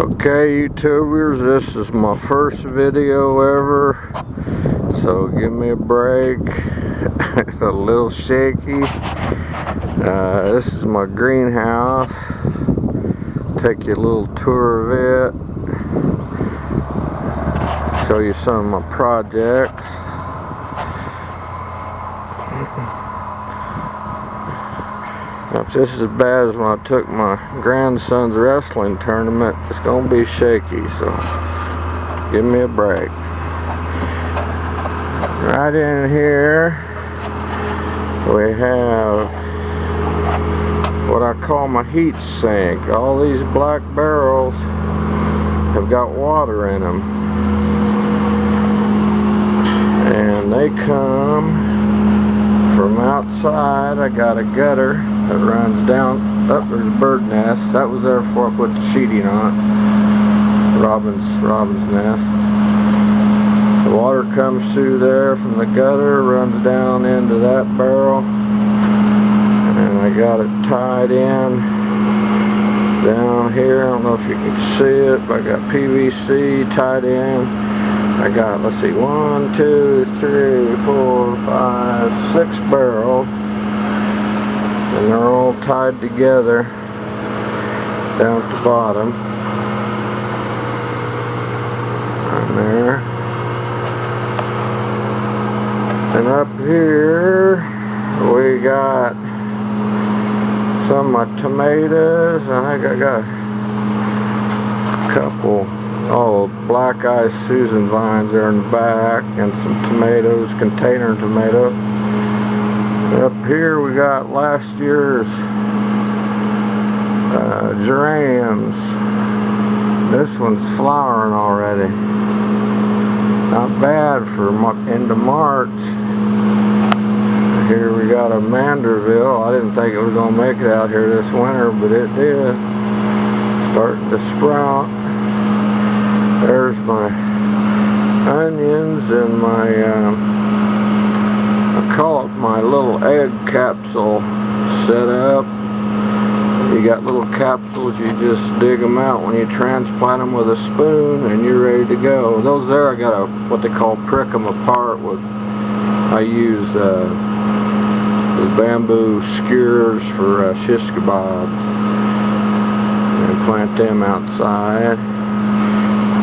Okay, YouTubers, this is my first video ever, so give me a break. It's a little shaky. This is my greenhouse. Take you a little tour of it. Show you some of my projects. If this is as bad as when I took my grandson's wrestling tournament, it's gonna be shaky, so give me a break. Right in here we have what I call my heat sink. All these black barrels have got water in them, and they come from outside. I got a gutter that runs down. Oh, there's a bird nest. That was there before I put the sheeting on it. Robin's nest. The water comes through there from the gutter, runs down into that barrel, and I got it tied in down here. I don't know if you can see it, but I got PVC tied in. I got, let's see, 1, 2, 3, 4, 5, 6 barrels, and they're all tied together down at the bottom. Right there. And up here we got some of my tomatoes. I think I got a couple black eyed Susan vines there in the back, and some tomatoes, container tomatoes. Up here we got last year's geraniums. This one's flowering already. Not bad for into March. Here we got a Manderville. I didn't think it was going to make it out here this winter, but it did. Starting to sprout. There's my onions and my, I call it my little egg capsule setup. You got little capsules, you just dig them out when you transplant them with a spoon, and you're ready to go. Those there, I got what they call prick them apart with. I use the bamboo skewers for shish kebab, and plant them outside.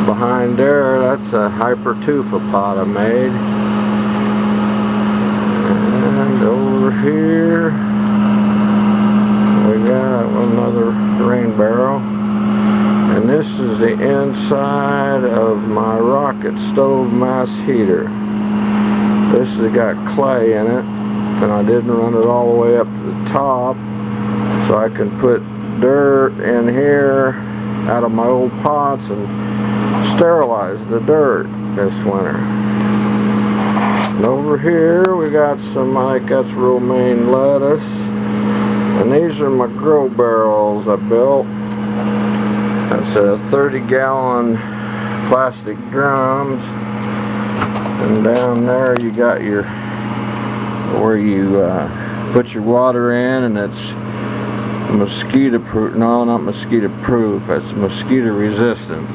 Behind there, that's a hypertufa pot I made. And over here we got another rain barrel, and this is the inside of my rocket stove mass heater. This has got clay in it, and I didn't run it all the way up to the top, so I can put dirt in here out of my old pots and sterilize the dirt this winter. And over here we got some, I think that's romaine lettuce, and these are my grow barrels I built. That's a 30-gallon plastic drums, and down there you got your where you put your water in, and it's mosquito proof. No, not mosquito proof, it's mosquito resistant.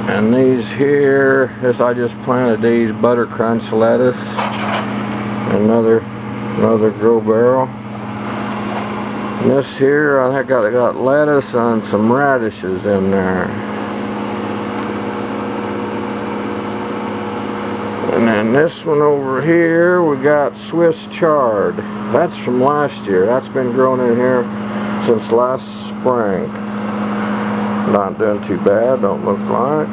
And these here, I just planted these butter crunch lettuce. Another grow barrel. And this here, I think I got lettuce and some radishes in there. And then this one over here, we got Swiss chard. That's from last year. That's been growing in here since last spring. Not doing too bad, don't look like.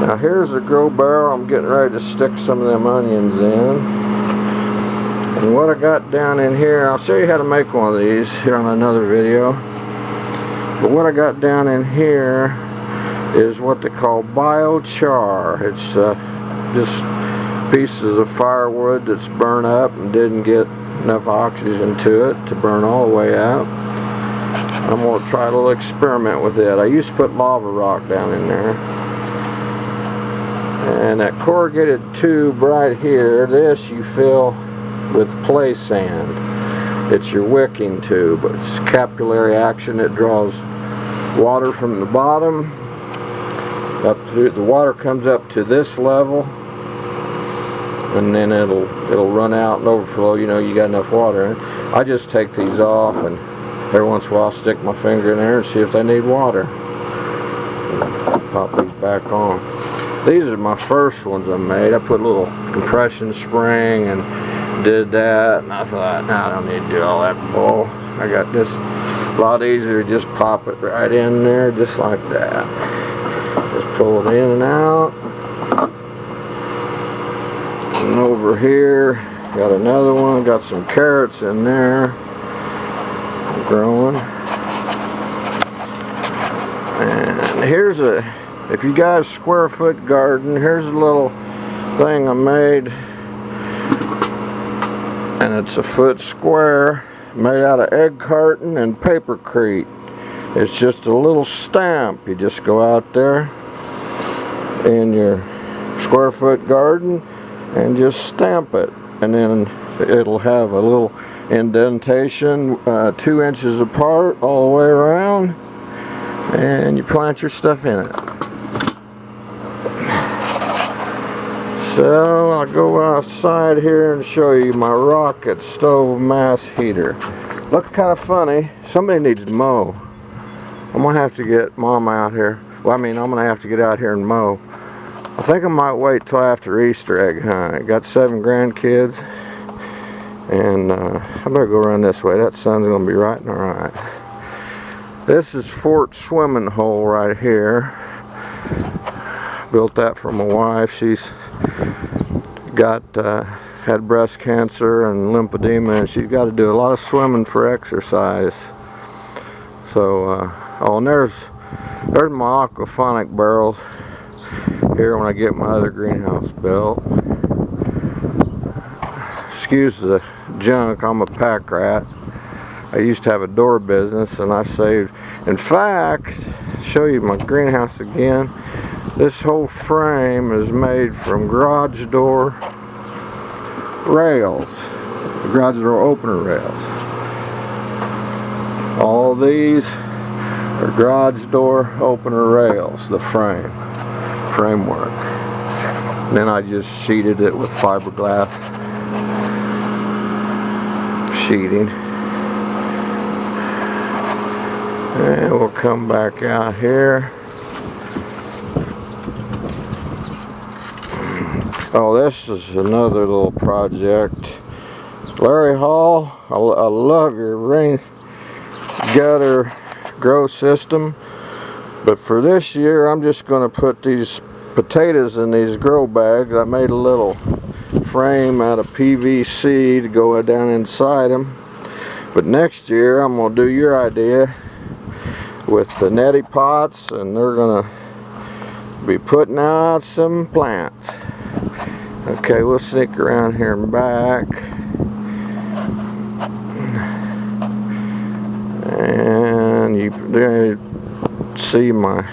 Now here's a grow barrel I'm getting ready to stick some of them onions in. And what I got down in here, I'll show you how to make one of these here on another video. But what I got down in here is what they call biochar. It's just pieces of firewood that's burned up and didn't get enough oxygen to it to burn all the way out. I'm going to try a little experiment with it. I used to put lava rock down in there. And that corrugated tube right here, this you fill with play sand. It's your wicking tube. It's capillary action. It draws water from the bottom up to the water comes up to this level, and then it'll run out and overflow. You know, you got enough water in it. I just take these off, and every once in a while I'll stick my finger in there and see if they need water. Pop these back on. These are my first ones I made. I put a little compression spring and did that, and I thought, no, I don't need to do all that bull. I got this a lot easier, just pop it right in there just like that. Just pull it in and out. And over here got another one, got some carrots in there growing. And here's if you guys square foot garden, here's a little thing I made, and it's a foot square made out of egg carton and papercrete. It's just a little stamp. You just go out there in your square foot garden and just stamp it, and then it'll have a little indentation 2 inches apart all the way around, and you plant your stuff in it. So I'll go outside here and show you my rocket stove mass heater. Looks kind of funny. Somebody needs to mow. I'm gonna have to get Mom out here. Well, I mean, I'm gonna have to get out here and mow. I think I might wait till after Easter egg hunt. Got 7 grandkids, and I better go around this way. That sun's gonna be right and alright. This is Fort Swimming Hole right here. Built that for my wife. She's got had breast cancer and lymphedema, and she's got to do a lot of swimming for exercise. So oh, and there's my aquaponic barrels here when I get my other greenhouse built. Excuse the junk, I'm a pack rat. I used to have a door business, and I saved, in fact, show you my greenhouse again. This whole frame is made from garage door rails, garage door opener rails. All these are garage door opener rails, the framework. And then I just sheeted it with fiberglass sheeting. And we'll come back out here. Oh, this is another little project. Larry Hall, I love your rain gutter grow system, but for this year I'm just going to put these potatoes in these grow bags. I made a little frame out of PVC to go down inside them, but next year I'm going to do your idea with the neti pots, and they're going to be putting out some plants. Okay, we'll sneak around here and back. And you see my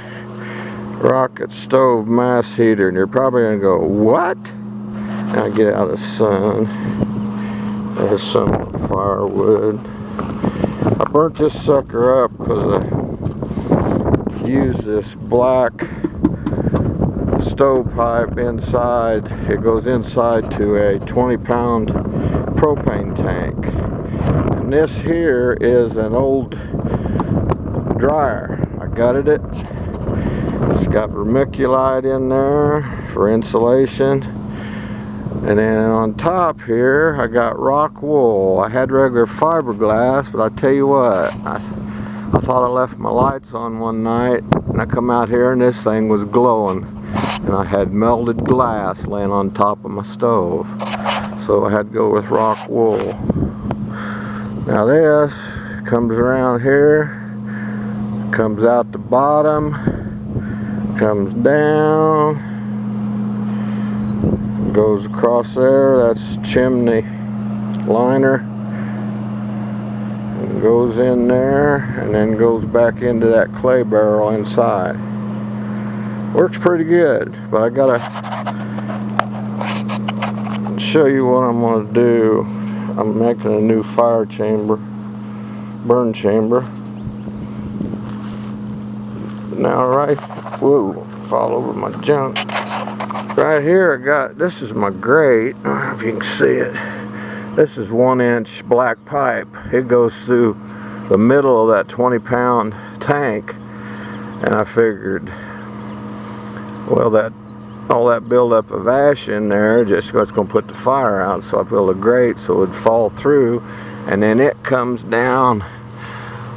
rocket stove mass heater, and you're probably going to go, what? Now get out of the sun. There's some firewood. I burnt this sucker up because I used this black stovepipe inside. It goes inside to a 20-pound propane tank, and this here is an old dryer. I gutted it. It's got vermiculite in there for insulation, and then on top here I got rock wool. I had regular fiberglass, but I tell you what, I thought I left my lights on one night, and I come out here and this thing was glowing. And I had melted glass laying on top of my stove, so I had to go with rock wool. Now this comes around here, comes out the bottom, comes down, goes across there. That's chimney liner, and goes in there, and then goes back into that clay barrel inside. Works pretty good, but I gotta show you what I'm gonna do. I'm making a new fire chamber, burn chamber. Now right, whoa, fall over my junk. Right here I got, this is my grate. I don't know if you can see it. This is 1-inch black pipe. It goes through the middle of that 20-pound tank. And I figured, well, that all that buildup of ash in there, just it's going to put the fire out. So I built a grate so it would fall through, and then it comes down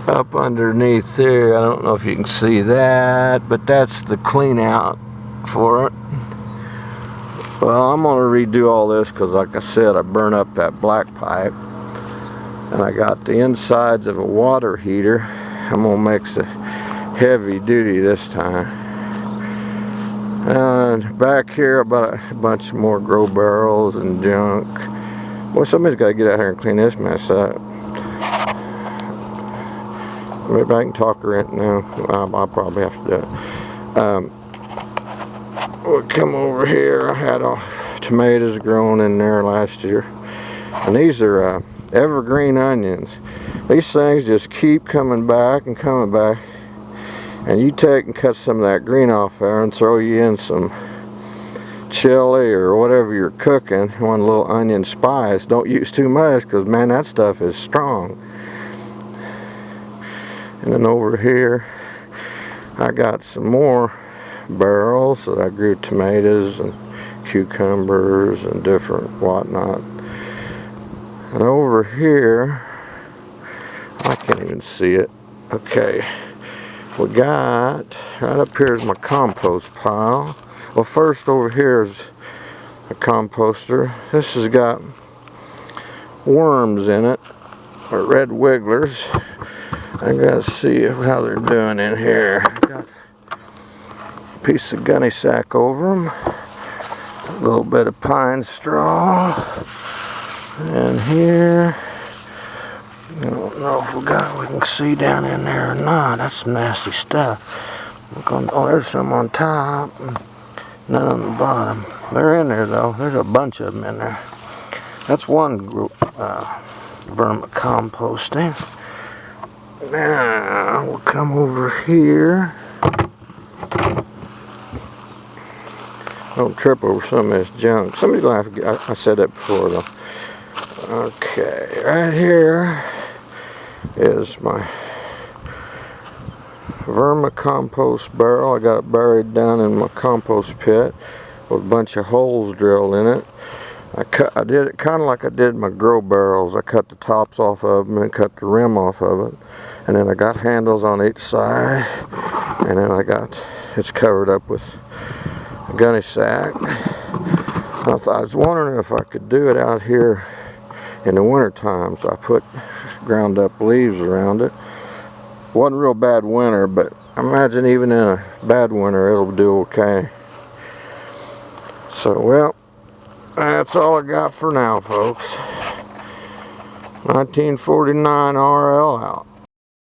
up underneath there. I don't know if you can see that, but that's the clean out for it. Well, I'm going to redo all this because, like I said, I burned up that black pipe, and I got the insides of a water heater. I'm going to make some heavy duty this time. And back here I bought a bunch more grow barrels and junk. Well, somebody's got to get out here and clean this mess up. Maybe I can talk her in now. I'll probably have to do it. We'll come over here. I had tomatoes growing in there last year, and these are evergreen onions. These things just keep coming back and coming back, and you take and cut some of that green off there and throw you in some chili or whatever you're cooking. One little onion spice. Don't use too much because, man, that stuff is strong. And then over here I got some more barrels that I grew tomatoes and cucumbers and different whatnot. And over here, I can't even see it. Okay, we got, right up here is my compost pile. Well, first over here is a composter. This has got worms in it, or red wigglers. I gotta see how they're doing in here. Got a piece of gunny sack over them, a little bit of pine straw, and here, I don't know if we can see down in there or not. That's some nasty stuff. Oh, there's some on top, and none on the bottom. They're in there though. There's a bunch of them in there. That's one group, vermicomposting. Now we'll come over here. Don't trip over some of this junk. Somebody's gonna have to get, I said that before though. Okay, right here is my vermicompost barrel. I got it buried down in my compost pit with a bunch of holes drilled in it. I did it kind of like I did my grow barrels. I cut the tops off of them and cut the rim off of it. And then I got handles on each side. And then it's covered up with a gunny sack. I was wondering if I could do it out here in the winter time. So I put ground up leaves around it. Wasn't a real bad winter, but I imagine even in a bad winter it'll do okay. So, well, that's all I got for now, folks. 1949 RL out.